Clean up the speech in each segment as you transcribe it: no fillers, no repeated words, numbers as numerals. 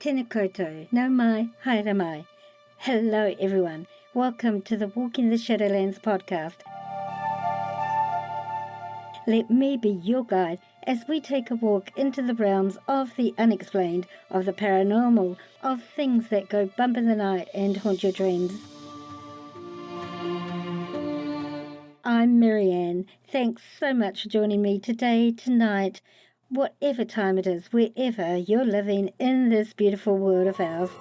Tēnā koutou, nau mai, haere mai. Hello everyone, welcome to the Walking the Shadowlands podcast. Let me be your guide as we take a walk into the realms of the unexplained, of the paranormal, of things that go bump in the night and haunt your dreams. I'm Marianne. Thanks so much for joining me today, tonight, whatever time it is, wherever you're living in this beautiful world of ours.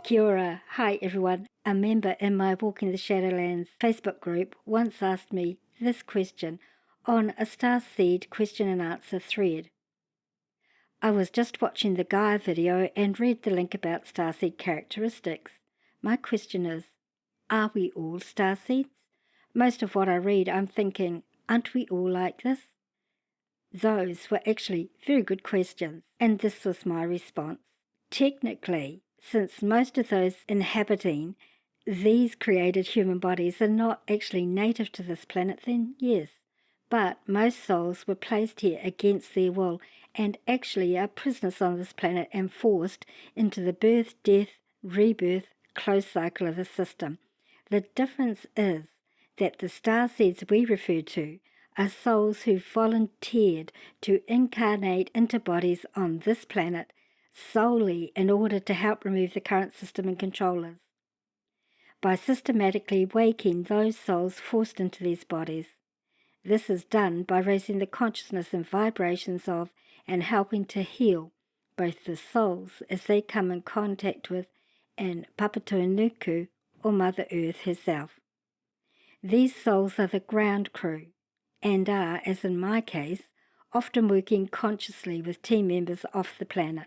Kia ora. Hi everyone. A member in my Walking the Shadowlands Facebook group once asked me this question on a Starseed question and answer thread. I was just watching the Gaia video and read the link about Starseed characteristics. My question is, are we all Starseeds? Most of what I read I'm thinking, aren't we all like this? Those were actually very good questions, and this was my response. Technically, since most of those inhabiting these created human bodies are not actually native to this planet, then yes. But most souls were placed here against their will and actually are prisoners on this planet and forced into the birth, death, rebirth, closed cycle of the system. The difference is that the starseeds we refer to are souls who volunteered to incarnate into bodies on this planet solely in order to help remove the current system and controllers, by systematically waking those souls forced into these bodies. This is done by raising the consciousness and vibrations of and helping to heal both the souls as they come in contact with and Papatūānuku, or Mother Earth herself. These souls are the ground crew and are, as in my case, often working consciously with team members off the planet.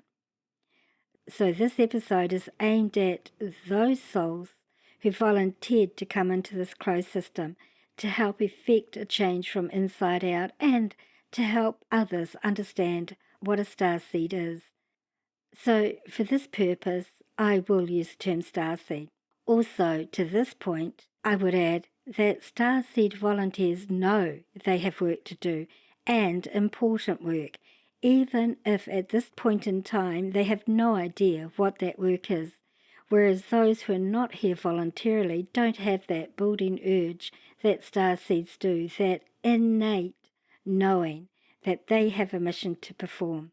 So this episode is aimed at those souls who volunteered to come into this closed system to help effect a change from inside out and to help others understand what a starseed is. So for this purpose, I will use the term starseed. Also, to this point, I would add that starseed volunteers know they have work to do, and important work, even if at this point in time they have no idea what that work is, whereas those who are not here voluntarily don't have that building urge that starseeds do, that innate knowing that they have a mission to perform.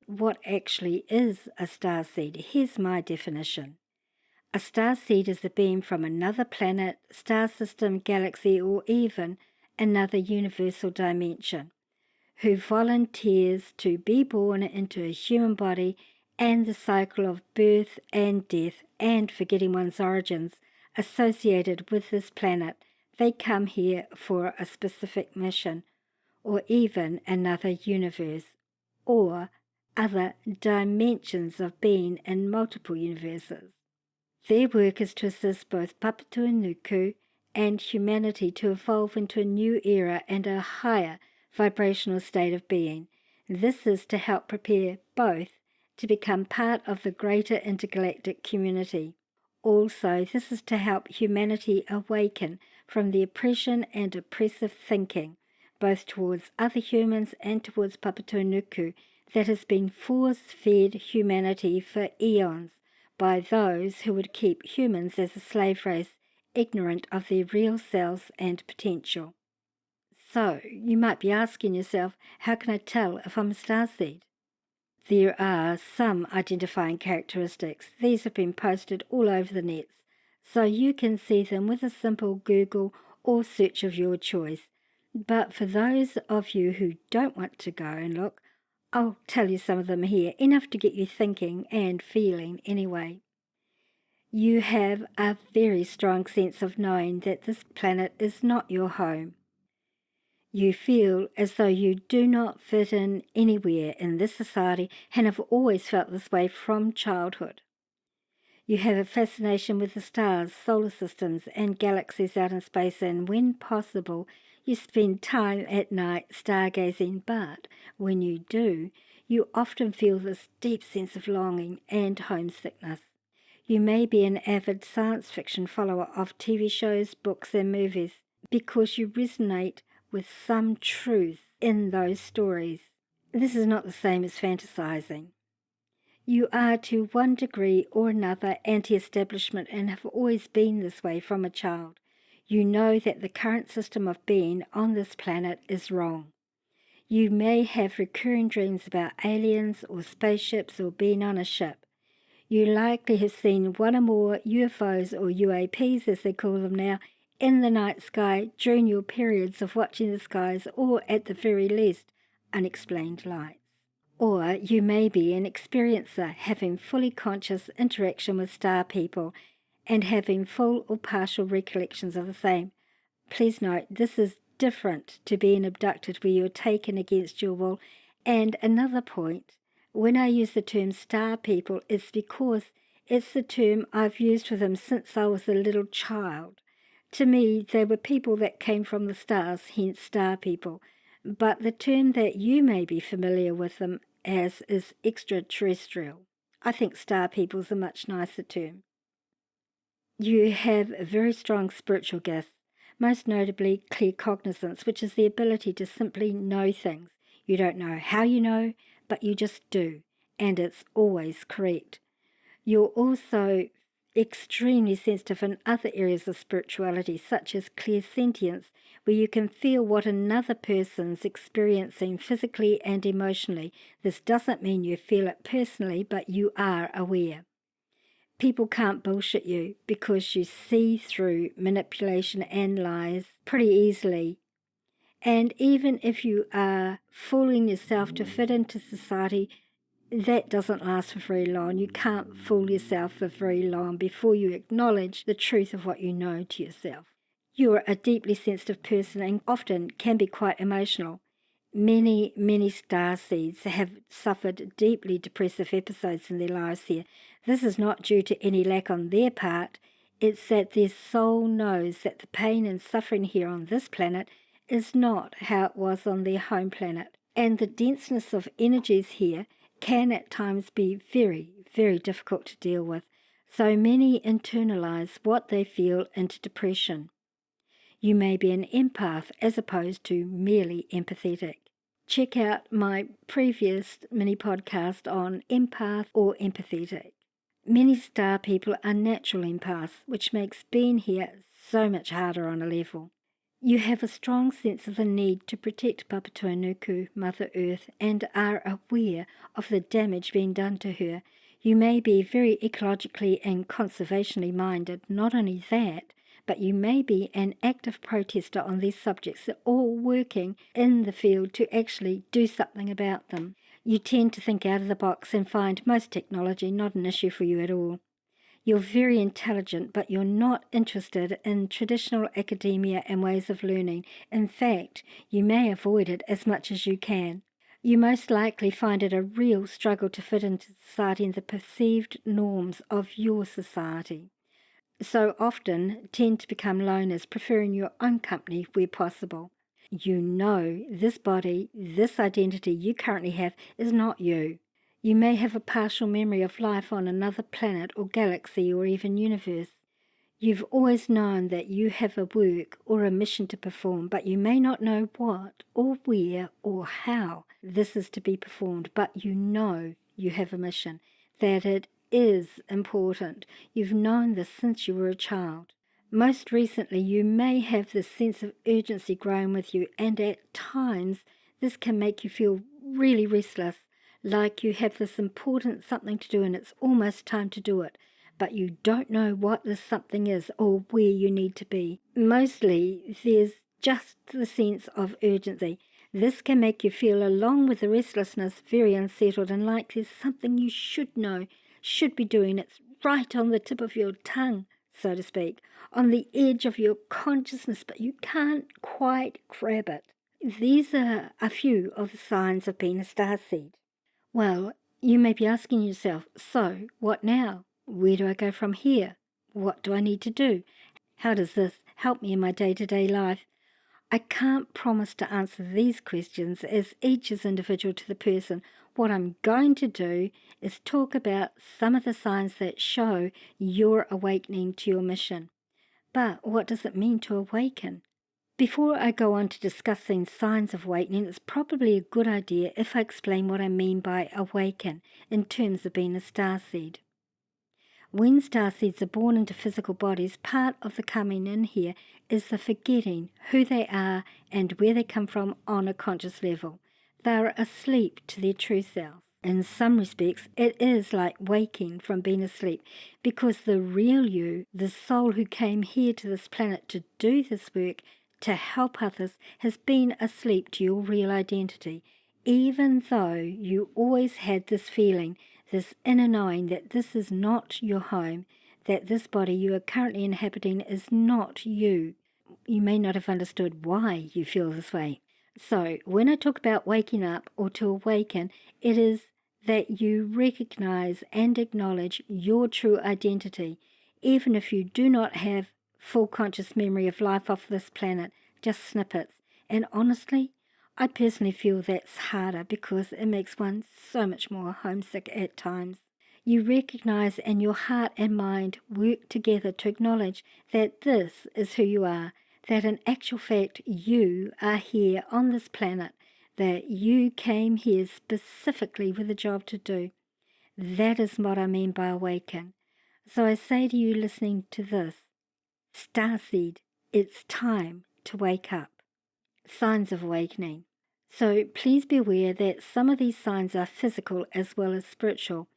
What actually is a starseed? Here's my definition. A starseed is a being from another planet, star system, galaxy, or even another universal dimension, who volunteers to be born into a human body and the cycle of birth and death and forgetting one's origins associated with this planet. They come here for a specific mission, or even another universe, or other dimensions of being in multiple universes. Their work is to assist both Papatūānuku and humanity to evolve into a new era and a higher vibrational state of being. This is to help prepare both to become part of the greater intergalactic community. Also, this is to help humanity awaken from the oppression and oppressive thinking, both towards other humans and towards Papatūānuku, that has been force-fed humanity for eons by those who would keep humans as a slave race, ignorant of their real selves and potential. So, you might be asking yourself, how can I tell if I'm a starseed? There are some identifying characteristics. These have been posted all over the nets, so you can see them with a simple Google or search of your choice. But for those of you who don't want to go and look, I'll tell you some of them here, enough to get you thinking and feeling anyway. You have a very strong sense of knowing that this planet is not your home. You feel as though you do not fit in anywhere in this society and have always felt this way from childhood. You have a fascination with the stars, solar systems, and galaxies out in space, and when possible, You spend time at night stargazing, but when you do, you often feel this deep sense of longing and homesickness. You may be an avid science fiction follower of TV shows, books, and movies because you resonate with some truth in those stories. This is not the same as fantasizing. You are to one degree or another anti-establishment and have always been this way from a child. You know that the current system of being on this planet is wrong. You may have recurring dreams about aliens or spaceships or being on a ship. You likely have seen one or more UFOs or UAPs, as they call them now, in the night sky during your periods of watching the skies, or at the very least, unexplained lights. Or you may be an experiencer, having fully conscious interaction with star people and having full or partial recollections of the same. Please note, this is different to being abducted where you're taken against your will. And another point, when I use the term star people, it's because it's the term I've used for them since I was a little child. To me, they were people that came from the stars, hence star people. But the term that you may be familiar with them as is extraterrestrial. I think star people is a much nicer term. You have a very strong spiritual gifts, most notably clear cognizance, which is the ability to simply know things. You don't know how you know, but you just do, and it's always correct. You're also extremely sensitive in other areas of spirituality, such as clairsentience, where you can feel what another person's experiencing physically and emotionally. This doesn't mean you feel it personally, but you are aware. People can't bullshit you because you see through manipulation and lies pretty easily. And even if you are fooling yourself to fit into society, that doesn't last for very long. You can't fool yourself for very long before you acknowledge the truth of what you know to yourself. You're a deeply sensitive person and often can be quite emotional. Many starseeds have suffered deeply depressive episodes in their lives here. This is not due to any lack on their part. It's that their soul knows that the pain and suffering here on this planet is not how it was on their home planet. And the denseness of energies here can at times be very, very difficult to deal with. So many internalize what they feel into depression. You may be an empath as opposed to merely empathetic. Check out my previous mini podcast on empath or empathetic. Many star people are natural empaths, which makes being here so much harder on a level. You have a strong sense of the need to protect Papatūānuku, Mother Earth, and are aware of the damage being done to her. You may be very ecologically and conservationally minded. Not only that, but you may be an active protester on these subjects, all working in the field to actually do something about them. You tend to think out of the box and find most technology not an issue for you at all. You're very intelligent, but you're not interested in traditional academia and ways of learning. In fact, you may avoid it as much as you can. You most likely find it a real struggle to fit into society and the perceived norms of your society. So often tend to become loners, preferring your own company where possible. You know this body, this identity you currently have is not you. You may have a partial memory of life on another planet or galaxy or even universe. You've always known that you have a work or a mission to perform, but you may not know what or where or how this is to be performed, but you know you have a mission, that it is important. You've known this since you were a child. Most recently, you may have this sense of urgency growing with you, and at times this can make you feel really restless, like you have this important something to do and it's almost time to do it, but you don't know what this something is or where you need to be. Mostly, there's just the sense of urgency. This can make you feel, along with the restlessness, very unsettled and like there's something you should know, should be doing. It's right on the tip of your tongue, so to speak, on the edge of your consciousness, but you can't quite grab it. These are a few of the signs of being a starseed. Well, you may be asking yourself, so what now? Where do I go from here? What do I need to do? How does this help me in my day-to-day life? I can't promise to answer these questions as each is individual to the person. What I'm going to do is talk about some of the signs that show you're awakening to your mission. But what does it mean to awaken? Before I go on to discussing signs of awakening, it's probably a good idea if I explain what I mean by awaken in terms of being a starseed. When starseeds are born into physical bodies, part of the coming in here is the forgetting who they are and where they come from on a conscious level. They are asleep to their true self. In some respects, it is like waking from being asleep, because the real you, the soul who came here to this planet to do this work, to help others, has been asleep to your real identity, even though you always had this feeling, this inner knowing that this is not your home, that this body you are currently inhabiting is not you. You may not have understood why you feel this way. So when I talk about waking up or to awaken, it is that you recognize and acknowledge your true identity, even if you do not have full conscious memory of life off this planet, just snippets. And honestly, I personally feel that's harder because it makes one so much more homesick at times. You recognize and your heart and mind work together to acknowledge that this is who you are, that in actual fact you are here on this planet, that you came here specifically with a job to do. That is what I mean by awaken. So I say to you listening to this, Starseed, it's time to wake up. Signs of awakening. So please be aware that some of these signs are physical as well as spiritual.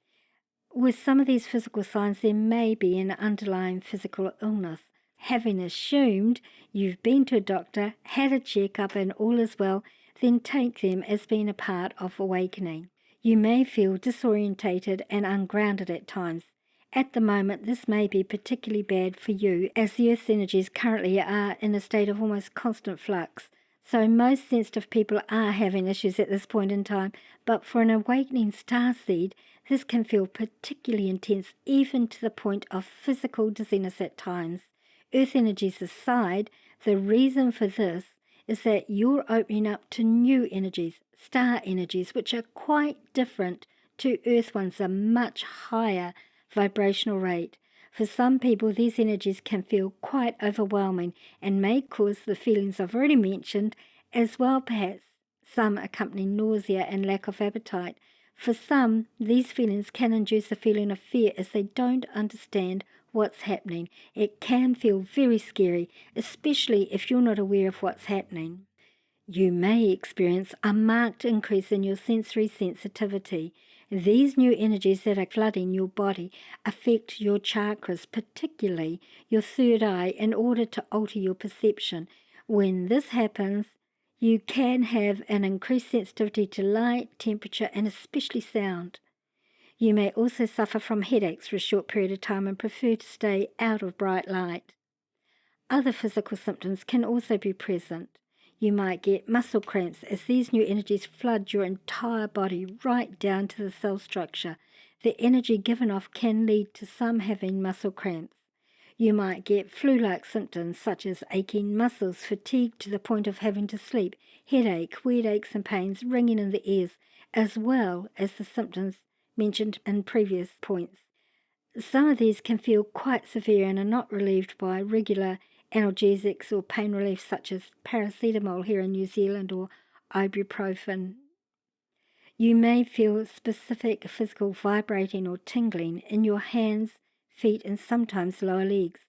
With some of these physical signs, there may be an underlying physical illness. Having assumed you've been to a doctor, had a checkup and all is well, then take them as being a part of awakening. You may feel disorientated and ungrounded at times. At the moment, this may be particularly bad for you, as the Earth's energies currently are in a state of almost constant flux. So most sensitive people are having issues at this point in time, but for an awakening starseed, this can feel particularly intense, even to the point of physical dizziness at times. Earth energies aside, the reason for this is that you're opening up to new energies, star energies, which are quite different to Earth ones, a much higher vibrational rate. For some people, these energies can feel quite overwhelming and may cause the feelings I've already mentioned, as well perhaps some accompanying nausea and lack of appetite. For some, these feelings can induce a feeling of fear as they don't understand what's happening. It can feel very scary, especially if you're not aware of what's happening. You may experience a marked increase in your sensory sensitivity. These new energies that are flooding your body affect your chakras, particularly your third eye, in order to alter your perception. When this happens, you can have an increased sensitivity to light, temperature, and especially sound. You may also suffer from headaches for a short period of time and prefer to stay out of bright light. Other physical symptoms can also be present. You might get muscle cramps as these new energies flood your entire body right down to the cell structure. The energy given off can lead to some having muscle cramps. You might get flu-like symptoms such as aching muscles, fatigue to the point of having to sleep, headache, weird aches and pains, ringing in the ears, as well as the symptoms mentioned in previous points. Some of these can feel quite severe and are not relieved by regular analgesics or pain relief such as paracetamol here in New Zealand or ibuprofen. You may feel specific physical vibrating or tingling in your hands, feet, and sometimes lower legs.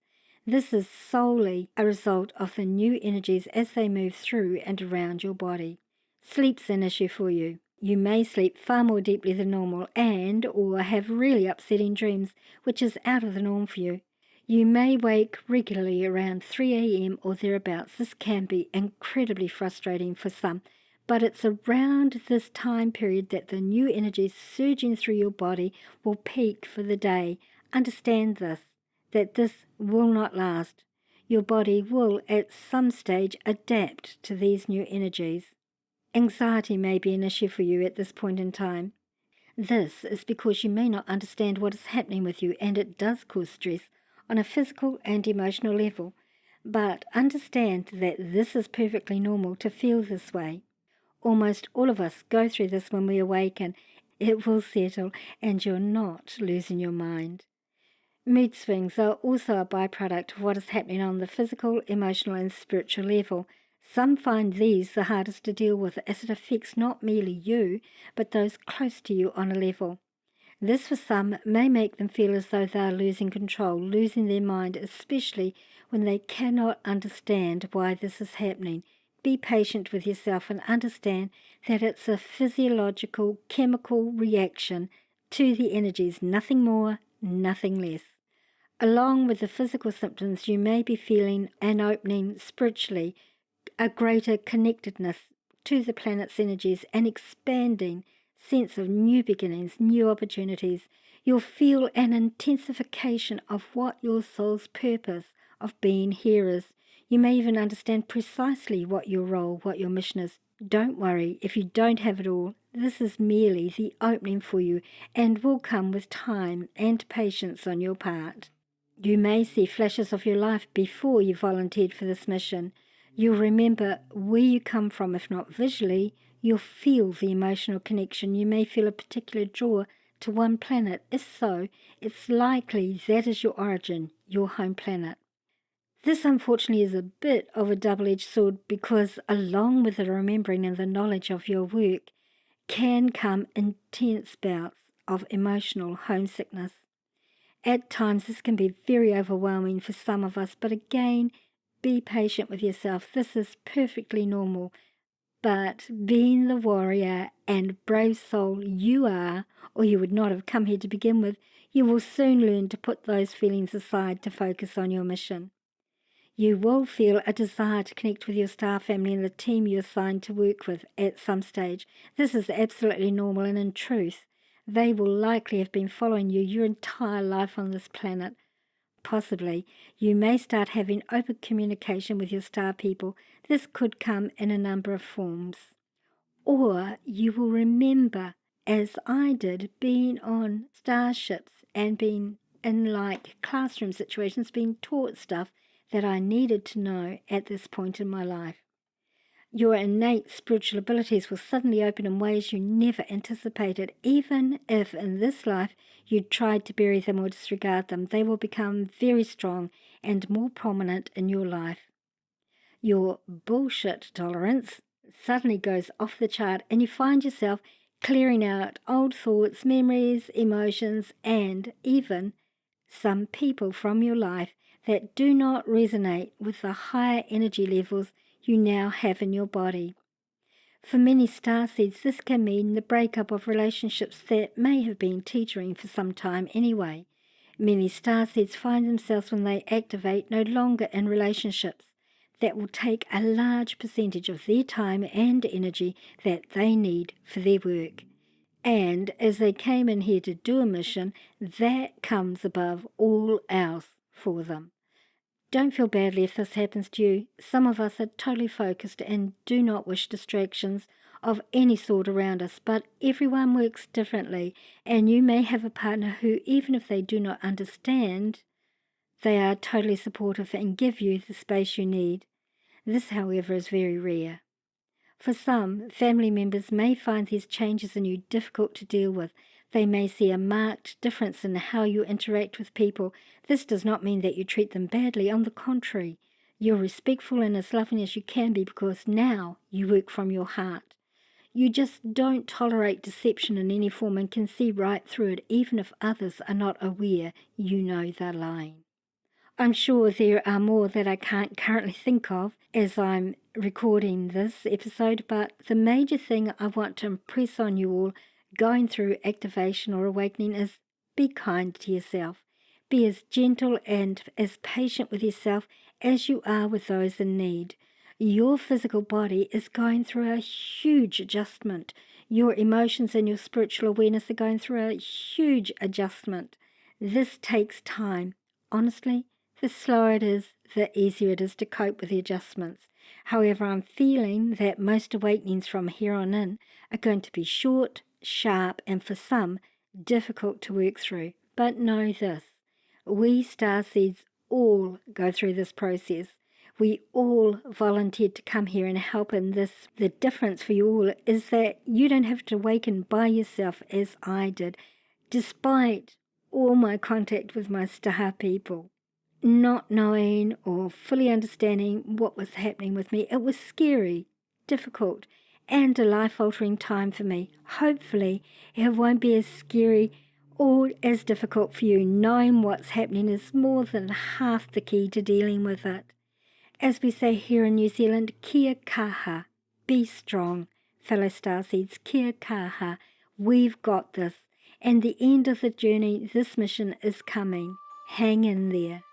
This is solely a result of the new energies as they move through and around your body. Sleep's an issue for you. You may sleep far more deeply than normal and or have really upsetting dreams, which is out of the norm for you. You may wake regularly around 3 a.m. or thereabouts. This can be incredibly frustrating for some, but it's around this time period that the new energies surging through your body will peak for the day. Understand this, that this will not last. Your body will at some stage adapt to these new energies. Anxiety may be an issue for you at this point in time. This is because you may not understand what is happening with you, and it does cause stress on a physical and emotional level. But understand that this is perfectly normal to feel this way. Almost all of us go through this when we awaken. It will settle, and you're not losing your mind. Mood swings are also a byproduct of what is happening on the physical, emotional, and spiritual level. Some find these the hardest to deal with as it affects not merely you, but those close to you on a level. This for some may make them feel as though they are losing control, losing their mind, especially when they cannot understand why this is happening. Be patient with yourself and understand that it's a physiological, chemical reaction to the energies, nothing more, nothing less. Along with the physical symptoms, you may be feeling an opening spiritually, a greater connectedness to the planet's energies, an expanding sense of new beginnings, new opportunities. You'll feel an intensification of what your soul's purpose of being here is. You may even understand precisely what your role, what your mission is. Don't worry if you don't have it all. This is merely the opening for you and will come with time and patience on your part. You may see flashes of your life before you volunteered for this mission. You'll remember where you come from, if not visually. You'll feel the emotional connection. You may feel a particular draw to one planet. If so, it's likely that is your origin, your home planet. This, unfortunately, is a bit of a double-edged sword because along with the remembering and the knowledge of your work can come intense bouts of emotional homesickness. At times, this can be very overwhelming for some of us, but again, be patient with yourself. This is perfectly normal. But being the warrior and brave soul you are, or you would not have come here to begin with, you will soon learn to put those feelings aside to focus on your mission. You will feel a desire to connect with your star family and the team you're assigned to work with at some stage. This is absolutely normal, and in truth, they will likely have been following you your entire life on this planet. Possibly, you may start having open communication with your star people. This could come in a number of forms. Or you will remember, as I did, being on starships and being in like classroom situations, being taught stuff that I needed to know at this point in my life. Your innate spiritual abilities will suddenly open in ways you never anticipated. Even if in this life you tried to bury them or disregard them, they will become very strong and more prominent in your life. Your bullshit tolerance suddenly goes off the chart and you find yourself clearing out old thoughts, memories, emotions, and even some people from your life that do not resonate with the higher energy levels you now have in your body. For many starseeds, this can mean the breakup of relationships that may have been teetering for some time anyway. Many starseeds find themselves, when they activate, no longer in relationships that will take a large percentage of their time and energy that they need for their work. And as they came in here to do a mission, that comes above all else for them. Don't feel badly if this happens to you. Some of us are totally focused and do not wish distractions of any sort around us, but everyone works differently, and you may have a partner who, even if they do not understand, they are totally supportive and give you the space you need. This, however, is very rare. For some, family members may find these changes in you difficult to deal with. They may see a marked difference in how you interact with people. This does not mean that you treat them badly. On the contrary, you're respectful and as loving as you can be because now you work from your heart. You just don't tolerate deception in any form and can see right through it, even if others are not aware you know they're lying. I'm sure there are more that I can't currently think of as I'm recording this episode, but the major thing I want to impress on you all going through activation or awakening is be kind to yourself. Be as gentle and as patient with yourself as you are with those in need. Your physical body is going through a huge adjustment. Your emotions and your spiritual awareness are going through a huge adjustment. This takes time. Honestly, the slower it is, the easier it is to cope with the adjustments. However, I'm feeling that most awakenings from here on in are going to be short, sharp, and for some, difficult to work through. But know this, we starseeds all go through this process. We all volunteered to come here and help in this. The difference for you all is that you don't have to awaken by yourself as I did, despite all my contact with my star people. Not knowing or fully understanding what was happening with me, it was scary, difficult, and a life-altering time for me. Hopefully, it won't be as scary or as difficult for you. Knowing what's happening is more than half the key to dealing with it. As we say here in New Zealand, kia kaha, be strong. Fellow starseeds, kia kaha, we've got this. And the end of the journey, this mission is coming. Hang in there.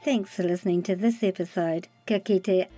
Thanks for listening to this episode. Ka kite